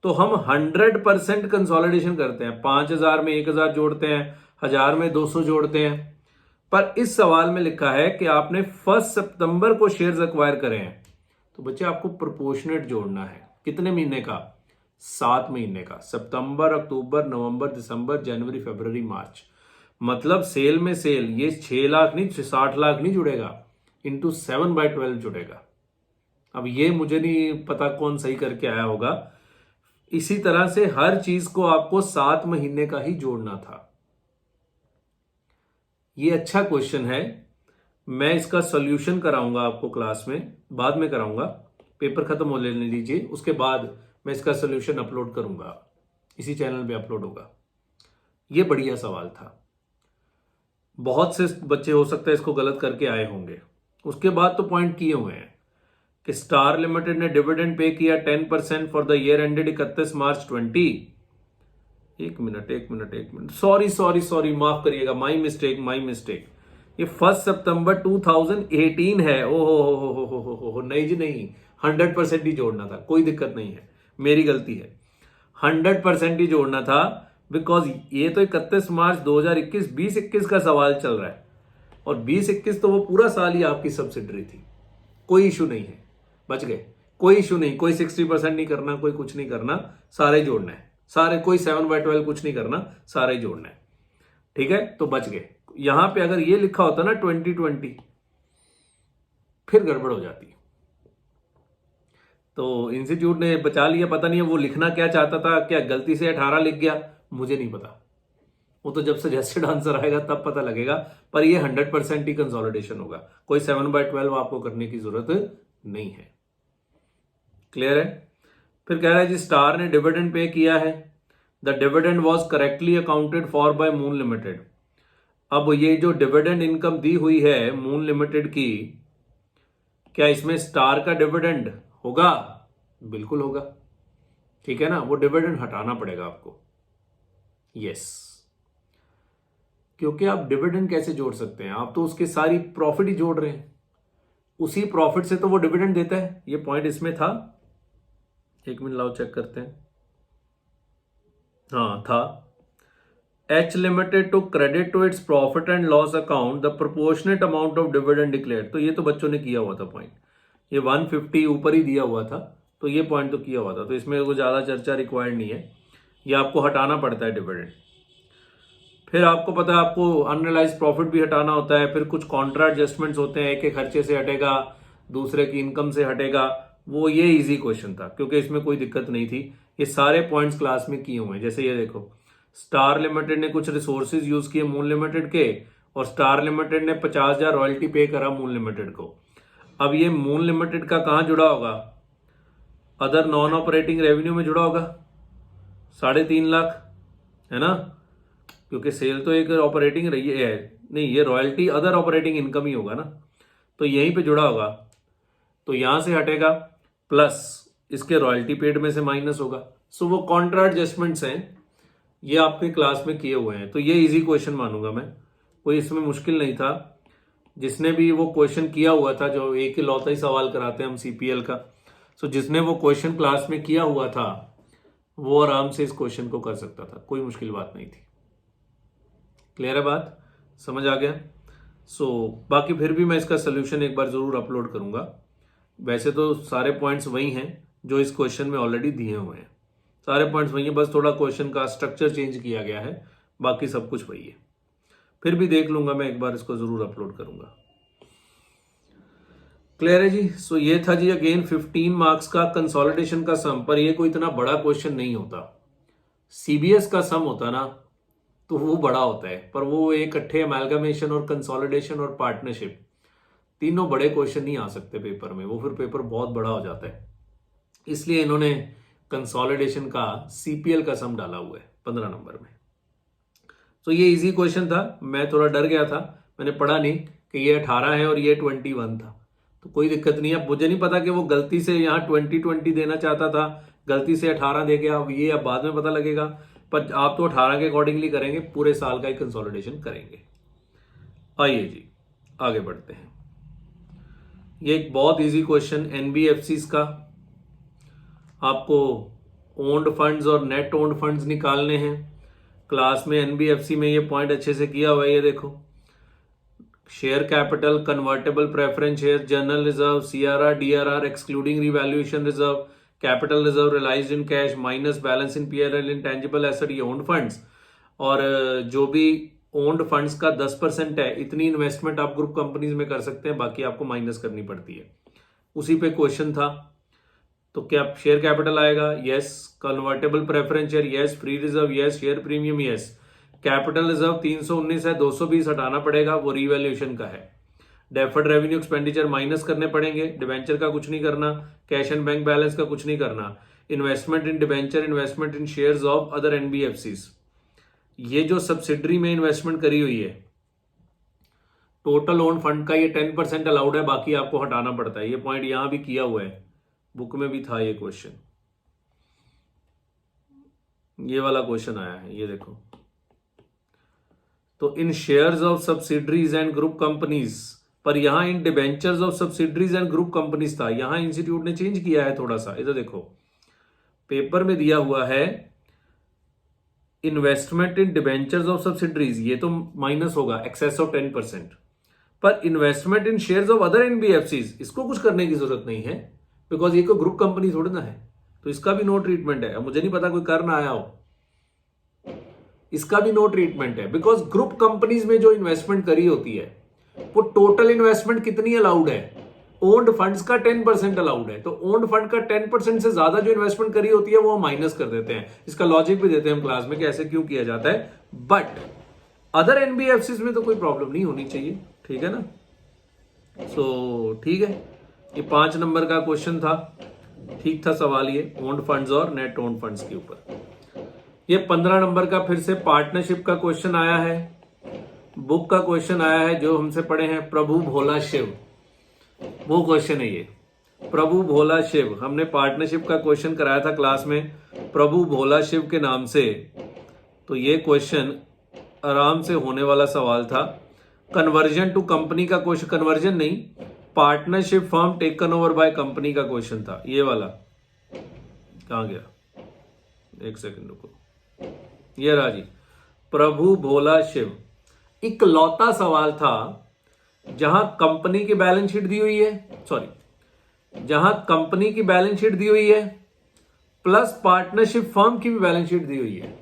तो हम 100% कंसोलिडेशन करते हैं, 5,000 में 1,000 जोड़ते हैं, 1,000 में 200 जोड़ते हैं। पर इस सवाल में लिखा है कि आपने 1 सितंबर को शेयर्स एक्वायर करे हैं, तो बच्चे आपको प्रोपोर्शनेट जोड़ना है। कितने महीने का? 7 महीने का, सितंबर, अक्टूबर, नवंबर, दिसंबर, जनवरी, फरवरी, मार्च। मतलब सेल में सेल, ये 6 लाख नहीं, 60 लाख नहीं जुड़ेगा, इंटू 7/12 जुड़ेगा। अब ये मुझे नहीं पता कौन सही करके आया होगा। इसी तरह से हर चीज को आपको 7 महीने का ही जोड़ना था। ये अच्छा क्वेश्चन है। मैं इसका सॉल्यूशन कराऊंगा आपको क्लास में, बाद में कराऊंगा, पेपर खत्म हो लेने दीजिए, उसके बाद मैं इसका सॉल्यूशन अपलोड करूंगा, इसी चैनल पे अपलोड होगा। ये बढ़िया सवाल था। बहुत से बच्चे हो सकता है इसको गलत करके आए होंगे। उसके बाद तो पॉइंट किए हुए हैं कि स्टार लिमिटेड ने डिविडेंड पे किया 10% फॉर द ईयर एंडेड 31 मार्च 20। एक मिनट, सॉरी, माफ करिएगा, माई मिस्टेक। ये 1 सितंबर 2018 है। ओहो, नहीं जी नहीं, 100% ही जोड़ना था, कोई दिक्कत नहीं है, मेरी गलती है। 100% ही जोड़ना था, बिकॉज ये तो 31 मार्च 2021 20-21 का सवाल चल रहा है, और 20-21 तो वो पूरा साल ही आपकी सब्सिडरी थी। कोई इशू नहीं है, बच गए, कोई इशू नहीं, कोई 60% नहीं करना, कोई कुछ नहीं करना, सारे जोड़ना है, सारे, कोई 7/12 कुछ नहीं करना, सारे जोड़ना है। ठीक है, तो बच गए। यहां पे अगर ये लिखा होता ना 2020, फिर गड़बड़ हो जाती। तो इंस्टीट्यूट ने बचा लिया, पता नहीं है वो लिखना क्या चाहता था, क्या गलती से 18 लिख गया, मुझे नहीं पता। वो तो जब सजेस्टेड आंसर आएगा तब पता लगेगा। पर ये 100% ही कंसोलिडेशन होगा, कोई 7/12 आपको करने की जरूरत नहीं है। क्लियर है? फिर कह रहा है जी, स्टार ने डिविडेंड पे किया है, the dividend was correctly accounted for by Moon Limited. अब ये जो डिविडेंड इनकम दी हुई है मून लिमिटेड की, क्या इसमें स्टार का डिविडेंड होगा? बिल्कुल होगा। ठीक है ना, वो डिविडेंड हटाना पड़ेगा आपको। यस, क्योंकि आप डिविडेंड कैसे जोड़ सकते हैं, आप तो उसके सारी प्रॉफिट ही जोड़ रहे हैं, उसी प्रॉफिट से तो वो डिविडेंड देता है। ये पॉइंट इसमें था, एक मिनट लाओ चेक करते हैं। हाँ था, H Limited to credit to its profit and loss account the proportionate amount of dividend declare. तो ये तो बच्चों ने किया हुआ था पॉइंट, ये 150 ऊपर ही दिया हुआ था, तो ये पॉइंट तो किया हुआ था, तो इसमें कोई ज्यादा चर्चा रिक्वायर्ड नहीं है। ये आपको हटाना पड़ता है डिविडेंड। फिर आपको पता है आपको अनरियलाइज प्रॉफिट भी हटाना होता है, फिर कुछ कॉन्ट्रा एडजस्टमेंट्स होते हैं, एक एक खर्चे से हटेगा, दूसरे की इनकम से हटेगा। वो ये इजी क्वेश्चन था, क्योंकि इसमें कोई दिक्कत नहीं थी। ये सारे पॉइंट्स क्लास में किए हुए हैं। जैसे ये देखो, स्टार लिमिटेड ने कुछ रिसोर्सेज यूज किए मून लिमिटेड के, और स्टार लिमिटेड ने 50,000 रॉयल्टी पे करा मून लिमिटेड को। अब ये मून लिमिटेड का कहां जुड़ा होगा? अदर नॉन ऑपरेटिंग रेवेन्यू में जुड़ा होगा, 3.5 लाख, है ना, क्योंकि सेल तो एक ऑपरेटिंग रही है, नहीं ये रॉयल्टी अदर ऑपरेटिंग इनकम ही होगा ना, तो यहीं पे जुड़ा होगा, तो यहां से हटेगा, प्लस इसके रॉयल्टी पेड में से माइनस होगा। सो वो कॉन्ट्रा एडजस्टमेंट्स हैं, ये आपके क्लास में किए हुए हैं, तो ये इजी क्वेश्चन मानूंगा मैं, कोई इसमें मुश्किल नहीं था। जिसने भी वो क्वेश्चन किया हुआ था, जो एक ही लौता ही सवाल कराते हैं हम सीपीएल का, सो जिसने वो क्वेश्चन क्लास में किया हुआ था वो आराम से इस क्वेश्चन को कर सकता था, कोई मुश्किल बात नहीं थी। क्लियर है बात, समझ आ गया? सो बाकी फिर भी मैं इसका सोल्यूशन एक बार जरूर अपलोड करूंगा। वैसे तो सारे पॉइंट्स वही हैं जो इस क्वेश्चन में ऑलरेडी दिए हुए हैं, सारे पॉइंट्स वही हैं, बस थोड़ा क्वेश्चन का स्ट्रक्चर चेंज किया गया है, बाकी सब कुछ वही है। फिर भी देख लूंगा मैं, एक बार इसको जरूर अपलोड करूंगा। क्लियर है जी? सो ये था जी अगेन 15 मार्क्स का कंसोलिडेशन का सम, पर ये कोई इतना बड़ा क्वेश्चन नहीं होता। सीबीएस का सम होता ना तो वो बड़ा होता है, पर वो इकट्ठे अमेलगमेशन और कंसोलिडेशन और पार्टनरशिप, तीनों बड़े क्वेश्चन नहीं आ सकते पेपर में, वो फिर पेपर बहुत बड़ा हो जाता है। इसलिए इन्होंने कंसोलिडेशन का सीपीएल का सम डाला हुआ है 15 नंबर में। तो ये इजी क्वेश्चन था, मैं थोड़ा डर गया था, मैंने पढ़ा नहीं कि ये 18 है और ये 21 था, तो कोई दिक्कत नहीं है। मुझे नहीं पता कि वो गलती से यहाँ 2020 देना चाहता था, गलती से 18 दे गया, अब ये अब बाद में पता लगेगा। पर आप तो 18 के अकॉर्डिंगली करेंगे, पूरे साल का ही कंसोलिडेशन करेंगे। आइए जी आगे बढ़ते हैं। ये एक बहुत इजी क्वेश्चन एनबीएफसीज का, आपको ओन्ड फंड्स और नेट ओन्ड फंड्स निकालने हैं। क्लास में एनबीएफसी में ये पॉइंट अच्छे से किया हुआ है, ये देखो share capital, convertible preference share, general reserve, CRR, DRR excluding revaluation reserve, capital reserve realised in cash minus balance in PNL intangible asset, ये ओन्ड फंड्स। और जो भी ओन्ड फंड्स का 10% है, इतनी इन्वेस्टमेंट आप ग्रुप कंपनीज में कर सकते हैं, बाकी आपको माइनस करनी पड़ती है। उसी पे क्वेश्चन था। तो क्या शेयर कैपिटल आएगा? Yes. Convertible preference share? Yes. Free reserve? Yes. Share premium? Yes. Capital reserve 319 है, 220 हटाना पड़ेगा, वो रिवैल्यूएशन का है। डेफर्ड रेवेन्यू एक्सपेंडिचर माइनस करने पड़ेंगे, डिवेंचर का कुछ नहीं करना, कैश एंड बैंक बैलेंस का कुछ नहीं करना। Investment in debenture, investment in shares of other NBFCs, ये जो सब्सिडरी में इन्वेस्टमेंट करी हुई है, टोटल ओन फंड का ये 10% अलाउड है, बाकी आपको हटाना पड़ता है। ये पॉइंट यहां भी किया हुआ है, बुक में भी था ये क्वेश्चन, ये वाला क्वेश्चन आया है, ये देखो। तो in shares of subsidiaries and group companies, पर यहां in debentures of subsidiaries and group companies था, यहां इंस्टीट्यूट ने चेंज किया है थोड़ा सा। इधर देखो पेपर में दिया हुआ है investment in debentures of subsidiaries, ये तो माइनस होगा, एक्सेस ऑफ 10%। पर investment in shares of other NBFCs, इसको कुछ करने की जरूरत नहीं है, बिकॉज ये कोई ग्रुप कंपनी थोड़ी ना है, तो इसका भी नो ट्रीटमेंट है। मुझे नहीं पता कोई कर ना आया हो, इसका भी नो ट्रीटमेंट है, बिकॉज ग्रुप कंपनीज में जो इन्वेस्टमेंट करी होती है वो टोटल इन्वेस्टमेंट कितनी अलाउड है? ओन्ड फंड्स का 10% अलाउड है, तो ओन्ड फंड का 10% से ज्यादा जो इन्वेस्टमेंट करी होती है वो माइनस कर देते हैं। इसका लॉजिक भी देते हैं हम क्लास में कि ऐसे क्यों किया जाता है, बट अदर एनबीएफसीज में तो कोई प्रॉब्लम नहीं होनी चाहिए, ठीक है ना। सो ठीक है, ये 5 नंबर का क्वेश्चन था, ठीक था सवाल ये ओन्ड फंड्स और नेट ओन्ड फंड्स के ऊपर। ये 15 नंबर का फिर से पार्टनरशिप का क्वेश्चन आया है, बुक का क्वेश्चन आया है जो हमसे पढ़े हैं, प्रभु भोला शिव, वो क्वेश्चन है ये। प्रभु भोला शिव, हमने पार्टनरशिप का क्वेश्चन कराया था क्लास में प्रभु भोला शिव के नाम से, तो ये क्वेश्चन आराम से होने वाला सवाल था। कन्वर्जन टू कंपनी का क्वेश्चन, कन्वर्जन नहीं, partnership firm taken over by company का क्वेश्चन था, ये वाला कहां गया, एक सेकंड रुको, ये रहा जी। प्रभु भोला शिव इकलौता सवाल था जहां कंपनी की बैलेंस शीट दी हुई है, सॉरी, जहां कंपनी की बैलेंस शीट दी हुई है प्लस पार्टनरशिप फर्म की भी बैलेंस शीट दी हुई है।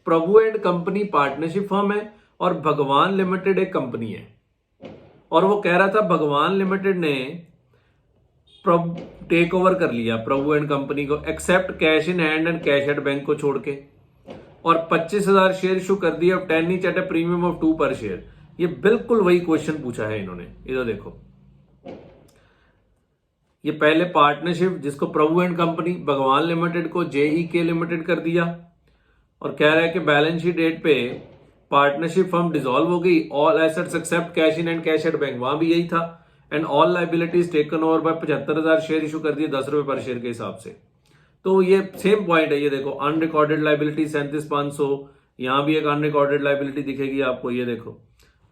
प्रभु एंड कंपनी पार्टनरशिप फर्म है और भगवान लिमिटेड एक कंपनी है, और वो कह रहा था भगवान लिमिटेड ने टेक ओवर कर लिया प्रभु एंड कंपनी को, except cash in hand and cash at bank को छोड़ के, और 25,000 शेयर इशू कर दिया, 10 each eight a premium of 2 पर शेयर। ये बिल्कुल वही क्वेश्चन पूछा है इन्होंने, इधर देखो। ये पहले पार्टनरशिप जिसको प्रभु एंड कंपनी भगवान लिमिटेड को जेईके लिमिटेड कर दिया, और कह रहा है कि बैलेंस शीट डेट पे पार्टनरशिप फर्म डिसॉल्व हो गई, all assets except cash in and cash at bank, वहां भी यही था, and all liabilities taken over by 75,000 share issue कर दिए 10 रुपए पर शेयर के हिसाब से। तो ये सेम पॉइंट है, ये देखो अनरिकॉर्डेड लाइबिलिटी 37,500, यहां भी एक अनरिकॉर्डेड लाइबिलिटी दिखेगी आपको, ये देखो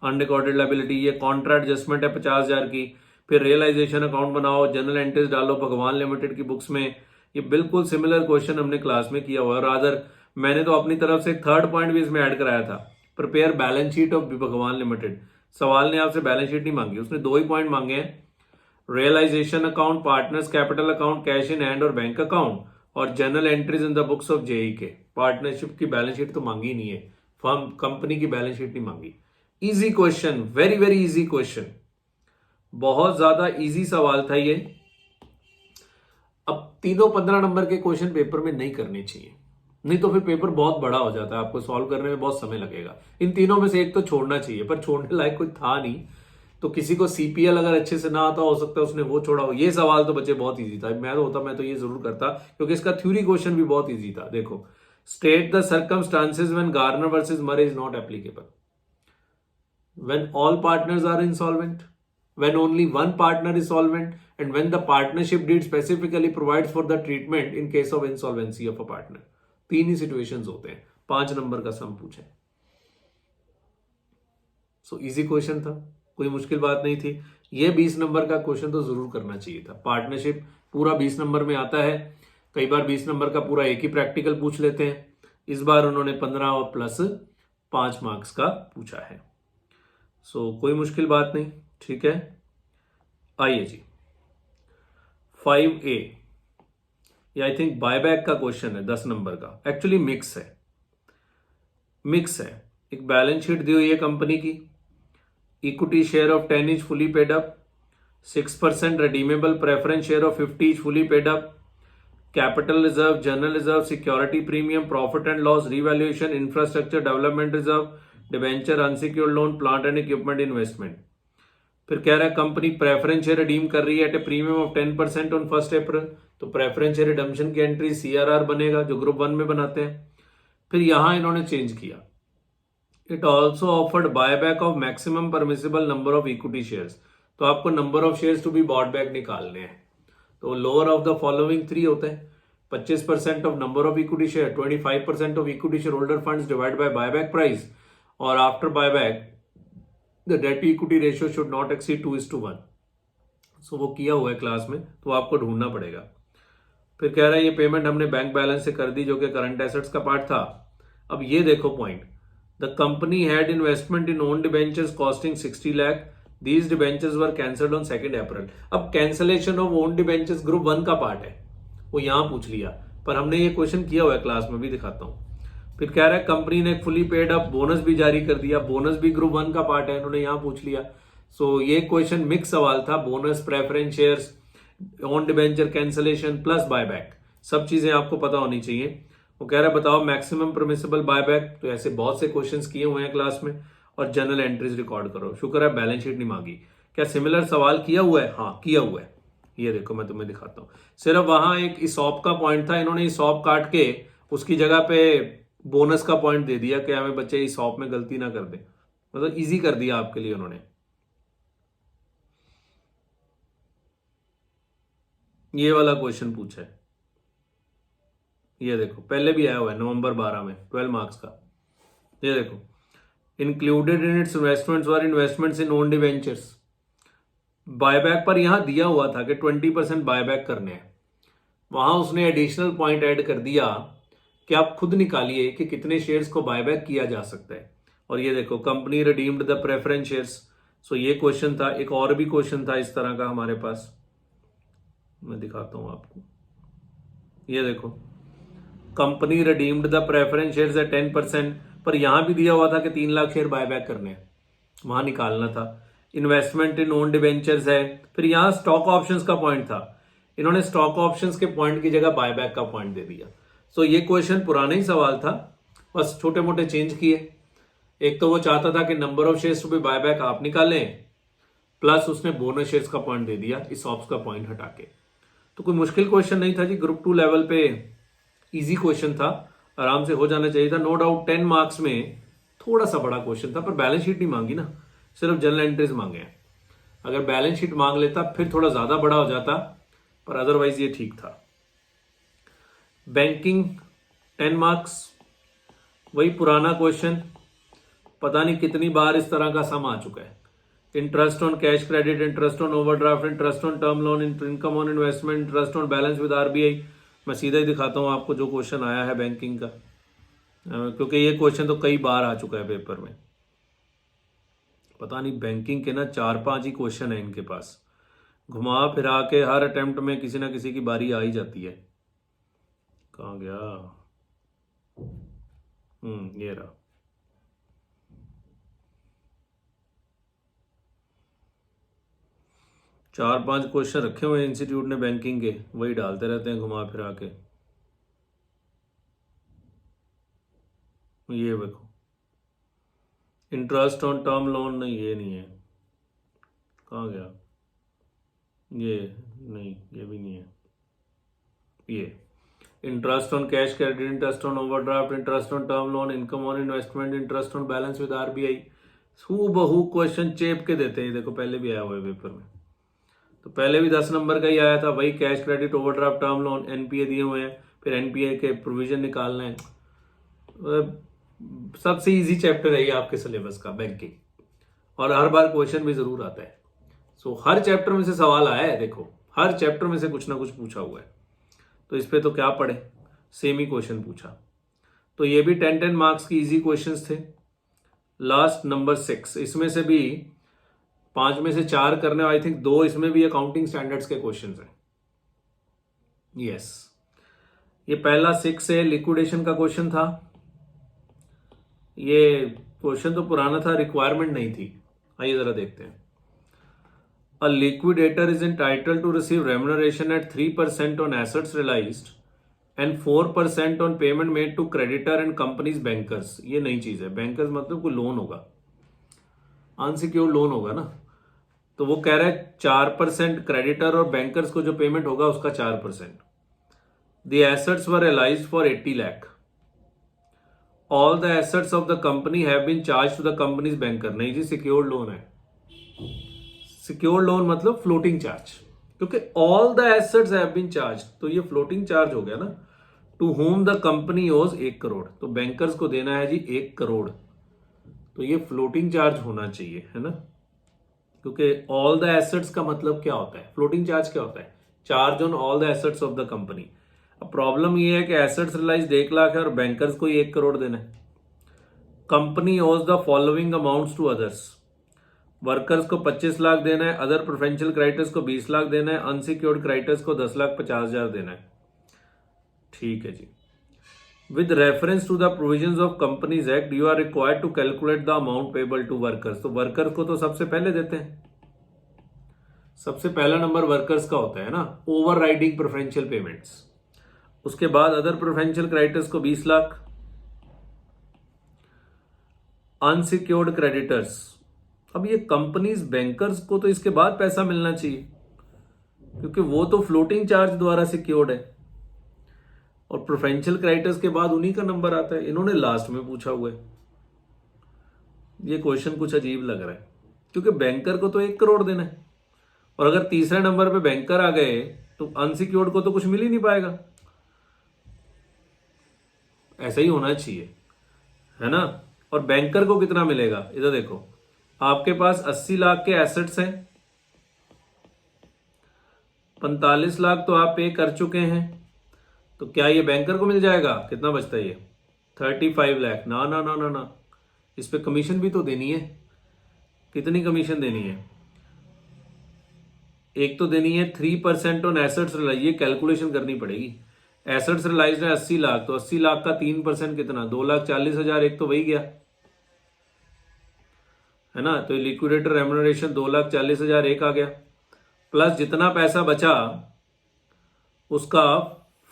अनरिकॉर्डेड लाइबिलिटी, ये कॉन्ट्रा एडजस्टमेंट है 50,000 की, फिर रियलाइजेशन अकाउंट बनाओ, जनरल एंट्रीज डालो भगवान लिमिटेड की बुक्स में। ये बिल्कुल सिमिलर क्वेश्चन हमने क्लास में किया हुआ है, रादर मैंने तो अपनी तरफ से 3rd पॉइंट भी इसमें ऐड कराया था, प्रिपेयर बैलेंस शीट ऑफ भगवान लिमिटेड। सवाल ने आपसे बैलेंस शीट नहीं मांगी, उसने 2 ही पॉइंट मांगे हैं, realisation account, partners capital account, cash in hand और बैंक अकाउंट, और journal entries in the books of JEK. Partnership की बैलेंस शीट तो मांगी नहीं है, फर्म कंपनी की बैलेंस शीट नहीं मांगी। Easy question, very very easy question, बहुत ज्यादा इजी सवाल था ये। अब तीनों 15 नंबर के क्वेश्चन पेपर में नहीं करने चाहिए, नहीं तो फिर पेपर बहुत बड़ा हो जाता है, आपको सॉल्व करने में बहुत समय लगेगा। इन तीनों में से एक तो छोड़ना चाहिए, पर छोड़ने लायक कोई था नहीं, तो किसी को सीपीएल अगर अच्छे से ना आता हो सकता है उसने वो छोड़ा हो। ये सवाल तो बच्चे बहुत इजी था, मैं तो ये जरूर करता, क्योंकि इसका थ्योरी क्वेश्चन भी बहुत इजी था। देखो, state the circumstances when Garner versus Murray is not applicable, when all partners are insolvent, when only one partner is solvent, and when the partnership deed specifically provides for the treatment in case of insolvency of a partner। 3 he situations होते हैं, 5 नंबर का सम पूछे। सो इजी क्वेश्चन था, कोई मुश्किल बात नहीं थी। ये 20 नंबर का क्वेश्चन तो जरूर करना चाहिए था। पार्टनरशिप पूरा 20 नंबर में आता है, कई बार 20 नंबर का पूरा एक ही प्रैक्टिकल पूछ लेते हैं। इस बार उन्होंने 15 और प्लस 5 मार्क्स का पूछा है। सो कोई मुश्किल बात नहीं, ठीक है। आइए जी 5A, ये आई थिंक बायबैक का क्वेश्चन है 10 नंबर का। एक्चुअली मिक्स है। एक बैलेंस शीट दी हुई है कंपनी की। Equity share of 10 is fully paid up, 6% redeemable preference share of 50 is fully paid up, capital reserve, general reserve, security premium, profit and loss, revaluation, infrastructure development reserve, debenture, unsecured loan, plant and equipment investment। फिर कह रहा है कंपनी प्रेफरेंस शेयर रिडीम कर रही है at a premium of 10% on 1 April, तो प्रेफरेंस शेयर रिडम्पशन की एंट्री CRR बनेगा जो ग्रुप 1 में बनाते हैं। फिर यहां इन्होंने चेंज किया, it also offered buyback of maximum permissible number of equity shares. तो आपको number of shares to be bought back निकालने हैं। तो लोअर ऑफ द फॉलोइंग 3 होते हैं, 25% of number of equity share, 25% of equity shareholder funds divide by buyback price, और after buyback the debt to equity ratio should not exceed 2:1। So वो किया हुआ है क्लास में, तो आपको ढूंढना पड़ेगा। फिर कह रहा है ये पेमेंट हमने बैंक बैलेंस से कर दी जो कि करंट एसेट्स का पार्ट था। अब ये देखो point, the company had investment in own debentures costing 60 lakh, These debentures were cancelled on 2 अप्रैल। अब cancellation of own debentures group 1 का पार्ट है, वो यहां पूछ लिया, पर हमने ये क्वेश्चन किया हुआ है क्लास में, भी दिखाता हूं। फिर कह रहा है कंपनी ने फुली पेड अप बोनस भी जारी कर दिया, बोनस भी ग्रुप 1 का पार्ट है, इन्होंने यहां पूछ लिया। सो ये क्वेश्चन मिक्स सवाल था, bonus, preference shares, own debenture cancellation plus buyback, सब चीजें आपको पता होनी चाहिए। वो कह रहा है बताओ मैक्सिमम परमिसिबल बायबैक, तो ऐसे बहुत से क्वेश्चंस किए हुए हैं क्लास में, और जनरल एंट्रीज रिकॉर्ड करो। शुक्र है बैलेंस शीट नहीं मांगी। क्या सिमिलर सवाल किया हुआ है? हाँ किया हुआ है, ये देखो मैं तुम्हें दिखाता हूं। सिर्फ वहां एक इसॉप का पॉइंट था, इन्होंने इसॉप काट के उसकी जगह पे बोनस का पॉइंट दे दिया कि हमें बच्चे इसॉप में गलती ना कर दे, मतलब इजी कर दिया आपके लिए उन्होंने। ये वाला क्वेश्चन पूछा है, ये देखो पहले भी आया हुआ है नवंबर 12 में 12 मार्क्स का। ये देखो, included in its investments were investments in own debentures. Buyback पर यहां दिया हुआ था कि 20% बायबैक करने हैं, वहां उसने एडिशनल पॉइंट ऐड कर दिया कि आप खुद निकालिए कि कितने शेयर्स को बायबैक किया जा सकता है। और ये देखो company redeemed the preference shares. So ये क्वेश्चन था, एक और भी क्वेश्चन था इस तरह का हमारे पास, मैं दिखाता हूं आपको। ये देखो company redeemed the preference shares at 10%, पर यहां भी दिया हुआ था कि 3 लाख शेयर बायबैक करने हैं, वहां निकालना था। इन्वेस्टमेंट इन ओन डिवेंचर्स है, फिर यहां स्टॉक ऑप्शंस का पॉइंट था, इन्होंने स्टॉक ऑप्शंस के पॉइंट की जगह बायबैक का पॉइंट दे दिया। सो ये क्वेश्चन पुराना ही सवाल था, बस छोटे मोटे चेंज किए। एक तो वो चाहता था कि number of shares to be buyback आप निकालें, प्लस उसने बोनस शेयर्स का पॉइंट दे दिया इस ऑप्स का पॉइंट हटा के। तो कोई मुश्किल क्वेश्चन नहीं था जी, ग्रुप 2 लेवल पे इजी क्वेश्चन था, आराम से हो जाना चाहिए था। नो डाउट 10 मार्क्स में थोड़ा सा बड़ा क्वेश्चन था, पर बैलेंस शीट नहीं मांगी ना, सिर्फ जनरल एंट्रीज मांगे हैं। अगर बैलेंस शीट मांग लेता फिर थोड़ा ज्यादा बड़ा हो जाता, पर अदरवाइज ये ठीक था। बैंकिंग 10 मार्क्स, वही पुराना क्वेश्चन, पता नहीं कितनी बार इस तरह का सम आ चुका है। Interest on cash credit, interest on overdraft, interest on term loan, income on investment, interest on balance with RBI। मैं सीधा ही दिखाता हूं आपको जो क्वेश्चन आया है बैंकिंग का, क्योंकि ये क्वेश्चन तो कई बार आ चुका है पेपर में। पता नहीं बैंकिंग के ना 4-5 ही क्वेश्चन है इनके पास, घुमा फिरा के हर अटेम्प्ट में किसी ना किसी की बारी आ ही जाती है। कहाँ गया? ये रहा। चार 5 क्वेश्चन रखे हुए हैं इंस्टीट्यूट ने बैंकिंग के, वही डालते रहते हैं घुमा फिरा के। ये देखो इंटरेस्ट ऑन टर्म लोन, नहीं ये नहीं है, कहाँ गया? ये नहीं, ये भी नहीं है। ये interest on cash credit, interest on overdraft, interest on term loan, income on investment, interest on balance with RBI। हूबहू क्वेश्चन चेप के देते हैं। देखो पहले भी आया हुआ है पेपर में, तो पहले भी 10 नंबर का ही आया था, वही cash credit, overdraft, term loan, NPA दिए हुए हैं, फिर NPA के प्रोविजन निकालना है। सबसे इजी चैप्टर है ये आपके सिलेबस का, बैंकिंग, और हर बार क्वेश्चन भी जरूर आता है। सो हर चैप्टर में से सवाल आया है, देखो हर चैप्टर में से कुछ ना कुछ पूछा हुआ है, तो इस पे तो क्या पढ़े, सेम ही क्वेश्चन पूछा। तो ये भी 10-10 मार्क्स की इजी क्वेश्चंस थे। लास्ट नंबर 6, इसमें से भी 5 में से 4 करने, आई थिंक 2 इसमें भी अकाउंटिंग स्टैंडर्ड्स के क्वेश्चंस हैं। यस, ये पहला 6 है, लिक्विडेशन का क्वेश्चन था। ये क्वेश्चन तो पुराना था, रिक्वायरमेंट नहीं थी। आइए जरा देखते हैं। A liquidator is entitled to receive remuneration at 3% on assets realized and 4% on payment made to creditor and company's bankers। ये नई चीज है, बैंकर्स मतलब कोई लोन होगा, अनसिक्योर्ड लोन होगा ना, तो वो कह रहा है 4% क्रेडिटर और बैंकर्स को जो पेमेंट होगा उसका 4%। The assets were realized for 80 lakh। All the assets of the company have been charged to the company's banker। नहीं जी, सिक्योर्ड लोन है। सिक्योर्ड लोन मतलब फ्लोटिंग चार्ज, क्योंकि all the assets have been charge, तो ये फ्लोटिंग चार्ज हो गया ना। टू होम द कंपनी ओज 1 करोड़, तो बैंकर्स को देना है जी 1 करोड़, तो ये फ्लोटिंग चार्ज होना चाहिए, है ना, क्योंकि ऑल द एसेट्स का मतलब क्या होता है, फ्लोटिंग चार्ज क्या होता है, charge on all the assets of the company. अब प्रॉब्लम ये है कि एसेट्स रिलाइज 1 लाख है और बैंकर्स को ही 1 करोड़ देना है। Company owes the following amounts to others. Workers को 25 लाख देना है, अदर प्रोफेशनल क्राइटर्स को 20 लाख देना है, अनसिक्योर्ड क्राइटर्स को 10,50,000 देना है। ठीक है जी। With reference to the provisions of companies act you are required to calculate the amount payable to workers. तो वर्कर्स को तो सबसे पहले देते हैं, सबसे पहला नंबर वर्कर्स का होता है ना, ओवर राइडिंग प्रेफरेंशियल पेमेंट्स। उसके बाद अदर प्रोफेशनल क्राइटर्स को 20 लाख, अनसिक्योर्ड क्रेडिटर्स। अब ये कंपनीज बैंकर्स को तो इसके बाद पैसा मिलना चाहिए, क्योंकि वो तो फ्लोटिंग चार्ज द्वारा सिक्योर्ड है, और प्रेफरेंशियल क्राइटर्स के बाद उन्हीं का नंबर आता है। इन्होंने लास्ट में पूछा हुआ है। ये क्वेश्चन कुछ अजीब लग रहा है, क्योंकि बैंकर को तो 1 करोड़ देना है, और अगर तीसरे नंबर पे बैंकर आ गए तो अनसिक्योर्ड को तो कुछ मिल ही नहीं पाएगा। ऐसा ही होना चाहिए, है ना। और बैंकर को कितना मिलेगा, इधर देखो, आपके पास 80 लाख के एसेट्स हैं, 45 लाख तो आप पे कर चुके हैं, तो क्या ये बैंकर को मिल जाएगा, कितना बचता है ये 35 लाख। ना ना ना ना ना, इस पे कमीशन भी तो देनी है। कितनी कमीशन देनी है, एक तो देनी है 3% ऑन एसेट्स रिलाइज, ये कैलकुलेशन करनी पड़ेगी। एसेट्स रिलाइज है 80 लाख, तो 80 लाख का 3% कितना, 2,40,000, एक तो वही गया, है ना। तो लिक्विडेटर रेम्युनरेशन 2,40,000 एक आ गया, प्लस जितना पैसा बचा उसका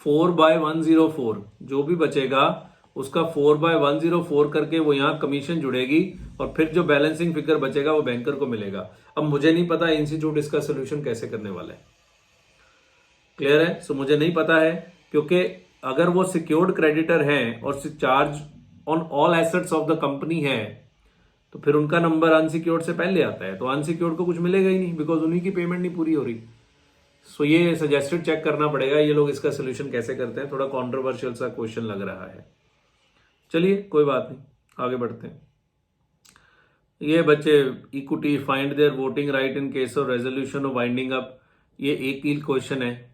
4/104, जो भी बचेगा उसका 4/104 करके वो यहां कमीशन जुड़ेगी, और फिर जो बैलेंसिंग फिगर बचेगा वो बैंकर को मिलेगा। अब मुझे नहीं पता इंस्टीट्यूट इसका सोल्यूशन कैसे करने वाला है, क्लियर है। सो मुझे नहीं पता है, क्योंकि अगर वो सिक्योर्ड क्रेडिटर हैं और charge on all assets of the company है, तो फिर उनका नंबर अनसिक्योर्ड से पहले आता है, तो अनसिक्योर्ड को कुछ मिलेगा ही नहीं, बिकॉज उन्हीं की पेमेंट नहीं पूरी हो रही। सो ये सजेस्टेड चेक करना पड़ेगा ये लोग इसका सोल्यूशन कैसे करते हैं, थोड़ा कॉन्ट्रोवर्शियल सा क्वेश्चन लग रहा है। चलिए कोई बात नहीं, आगे बढ़ते हैं। ये बच्चे equity find their voting right in case of resolution of winding up, ये एक ही क्वेश्चन है,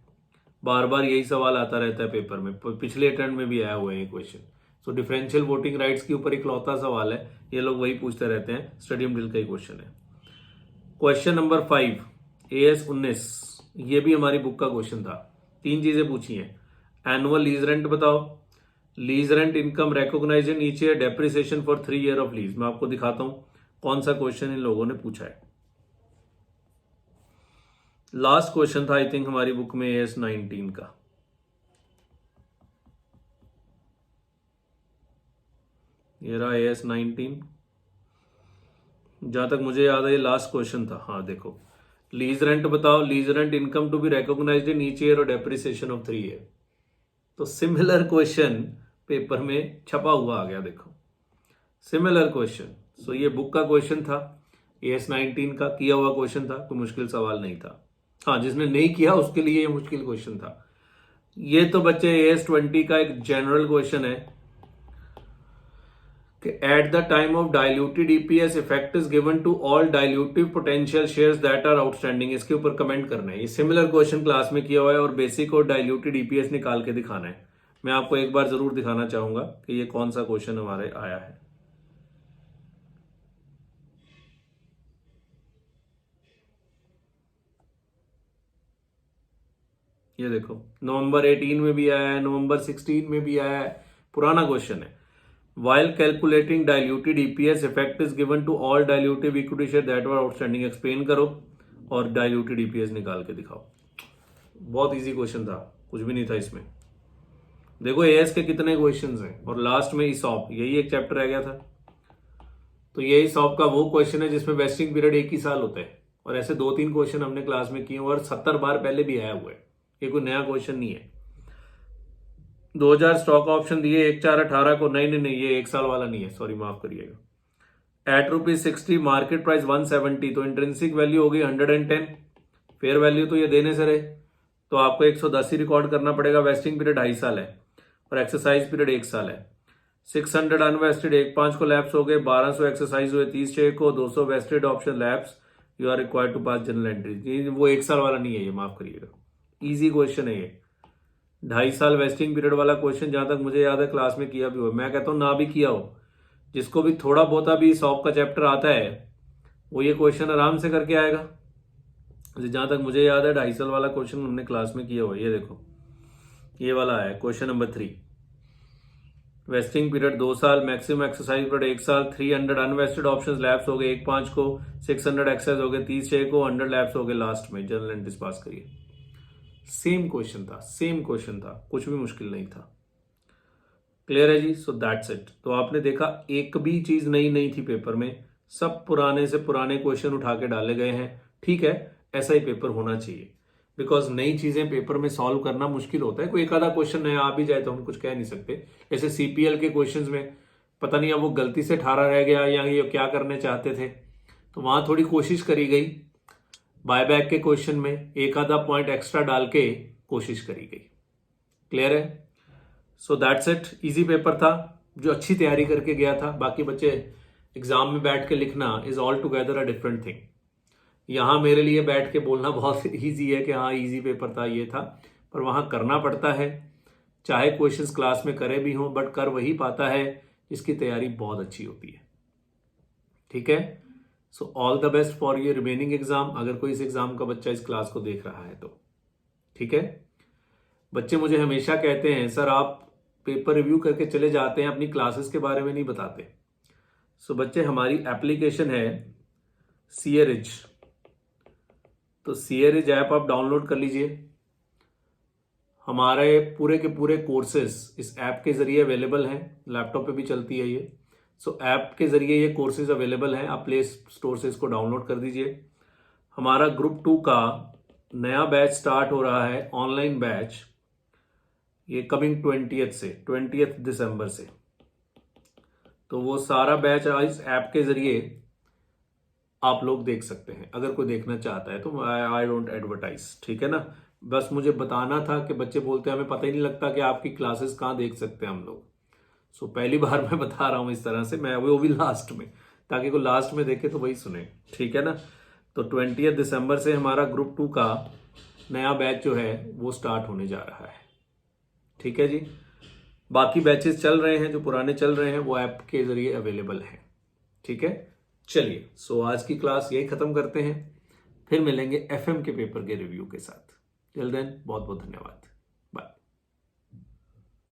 बार बार यही सवाल आता रहता है पेपर में, पिछले अटेम्प्ट में भी आया हुआ है ये क्वेश्चन। सो डिफरेंशियल वोटिंग राइट्स के ऊपर इकलौता सवाल है, ये लोग वही पूछते रहते हैं, स्टडी मटेरियल का ही क्वेश्चन है। क्वेश्चन नंबर 5 AS 19, ये भी हमारी बुक का क्वेश्चन था। 3 चीजें पूछी हैं, एनुअल लीज रेंट बताओ, lease rent income recognise in each year, depreciation for 3 year of lease. मैं आपको दिखाता हूं कौन सा क्वेश्चन इन लोगों ने पूछा है। लास्ट क्वेश्चन था आई थिंक हमारी बुक में AS 19 का। ये रहा AS 19, जहां तक मुझे याद है ये लास्ट क्वेश्चन था। हाँ देखो, लीज रेंट बताओ, lease rent income to be recognised in each year और डेप्रिसिएशन ऑफ 3 ईयर। तो सिमिलर क्वेश्चन पेपर में छपा हुआ आ गया, देखो सिमिलर क्वेश्चन। सो ये बुक का क्वेश्चन था, AS 19 का किया हुआ क्वेश्चन था, कोई मुश्किल सवाल नहीं था। हाँ, जिसने नहीं किया उसके लिए ये मुश्किल क्वेश्चन था। ये तो बच्चे AS 20 का एक जनरल क्वेश्चन है, कि at the time of diluted EPS effect is given to all dilutive potential shares that are outstanding. इसके ऊपर कमेंट करना है। ये सिमिलर क्वेश्चन क्लास में किया हुआ है और बेसिक और डाइल्यूटेड ईपीएस निकाल के दिखाना है। मैं आपको एक बार जरूर दिखाना चाहूंगा कि ये कौन सा क्वेश्चन हमारे आया है। ये देखो, नवंबर 18 में भी आया है, नवंबर 16 में भी आया है, पुराना क्वेश्चन है। While calculating diluted EPS, effect is given to all dilutive equity share that were outstanding। Explain करो और diluted EPS निकाल के दिखाओ। बहुत इजी क्वेश्चन था, कुछ भी नहीं था इसमें। देखो एएस के कितने क्वेश्चंस हैं और लास्ट में ईसॉप, यही एक चैप्टर रह गया था। तो ये ईसॉप का वो क्वेश्चन है जिसमें वेस्टिंग पीरियड एक ही साल होता है और ऐसे 2-3 क्वेश्चन हमने क्लास में किए और 70 बार पहले भी आया हुआ है। ये कोई नया क्वेश्चन नहीं है। 2000 स्टॉक ऑप्शन दिए 1/4/18 को, नहीं ये एक साल वाला नहीं है, सॉरी माफ करिएगा। एट ₹60 मार्केट प्राइस 170, तो इंट्रिंसिक वैल्यू होगी 110, फेयर वैल्यू तो ये देने से रहे, तो आपको 110 ही रिकॉर्ड करना पड़ेगा। वेस्टिंग पीरियड 2.5 साल है और एक्सरसाइज पीरियड 1 साल है। 600 अनवेस्टेड 1/5 को लैप्स हो गए, 1200 एक्सरसाइज हुए 30/6 को, 200 vested option lapse, you are required to pass general entry. वो 1 साल वाला नहीं है, ये माफ करिएगा। इजी क्वेश्चन है ये, 2.5 साल वेस्टिंग पीरियड वाला क्वेश्चन जहां तक मुझे याद है क्लास में किया भी हो। मैं कहता हूं ना भी किया हो, जिसको भी थोड़ा बहुत भी सॉप का चैप्टर आता है वो ये क्वेश्चन आराम से करके आएगा। जहां तक मुझे याद है 2.5 साल वाला क्वेश्चन हमने क्लास में किया हुआ। ये देखो, ये वाला है क्वेश्चन नंबर 3। वेस्टिंग पीरियड 2 साल, मैक्सिमम एक्सरसाइज पीरियड 1 साल, 300 अनवेस्टेड ऑप्शंस लैप्स हो गए 1/5 को, 600 एक्सरसाइज हो गए 30/6 को, 100 लैप्स हो गए लास्ट में। जनरल एंट्रीज पास करिए। सेम क्वेश्चन था, कुछ भी मुश्किल नहीं था। क्लियर है जी? So that's it. तो आपने देखा एक भी चीज नई नहीं थी पेपर में, सब पुराने से पुराने क्वेश्चन उठा के डाले गए हैं। ठीक है, ऐसा ही पेपर होना चाहिए, बिकॉज नई चीजें पेपर में सॉल्व करना मुश्किल होता है। कोई एक आधा क्वेश्चन नया आ भी जाए तो हम कुछ कह नहीं सकते। जैसे सीपीएल के क्वेश्चंस में पता नहीं अब वो गलती से 18 रह गया या ये क्या करने चाहते थे, तो वहां थोड़ी कोशिश करी गई। बायबैक के क्वेश्चन में एक आधा पॉइंट एक्स्ट्रा डाल के कोशिश करी गई। क्लियर है? So that's it. Easy paper था, जो अच्छी तैयारी करके गया था। बाकी बच्चे एग्जाम में बैठ के लिखना is all together a different thing. यहां मेरे लिए बैठ के बोलना बहुत इजी है कि हाँ इजी पेपर था, ये था, पर वहां करना पड़ता है। चाहे क्वेश्चंस क्लास में करे भी हों, बट कर वही पाता है जिसकी तैयारी बहुत अच्छी होती है। ठीक है? So all the best for your remaining exam, अगर कोई इस एग्जाम का बच्चा इस क्लास को देख रहा है तो। ठीक है? बच्चे मुझे हमेशा कहते हैं सर आप पेपर रिव्यू करके चले जाते हैं, अपनी क्लासेस के बारे में नहीं बताते। सो बच्चे, हमारी एप्लीकेशन है सीएरिज, तो सीएरिज ऐप आप डाउनलोड कर लीजिए। हमारे पूरे के पूरे कोर्सेज इस ऐप के जरिए अवेलेबल हैं, लैपटॉप पे भी चलती है ये। सो ऐप के जरिए ये कोर्सेज अवेलेबल हैं, आप प्ले स्टोर से इसको डाउनलोड कर दीजिए। हमारा ग्रुप 2 का नया बैच स्टार्ट हो रहा है, ऑनलाइन बैच, ये कमिंग 20 दिसंबर से। तो वो सारा बैच इस ऐप के जरिए आप लोग देख सकते हैं, अगर कोई देखना चाहता है तो। आई डोंट एडवर्टाइज, ठीक है ना? बस मुझे बताना था कि बच्चे बोलते हैं हमें पता ही नहीं लगता कि आपकी क्लासेस कहाँ देख सकते हैं हम लोग। सो पहली बार मैं बता रहा हूं इस तरह से, मैं वो भी लास्ट में, ताकि कोई लास्ट में देखे तो वही सुने। ठीक है ना? तो 20 दिसंबर से हमारा ग्रुप 2 का नया बैच जो है वो स्टार्ट होने जा रहा है। ठीक है जी? बाकी बैचेस चल रहे हैं, जो पुराने चल रहे हैं वो ऐप के जरिए अवेलेबल हैं। ठीक है? चलिए, सो आज की क्लास यही खत्म करते हैं, फिर मिलेंगे एफएम के पेपर के रिव्यू के साथ। टिल देन बहुत बहुत धन्यवाद।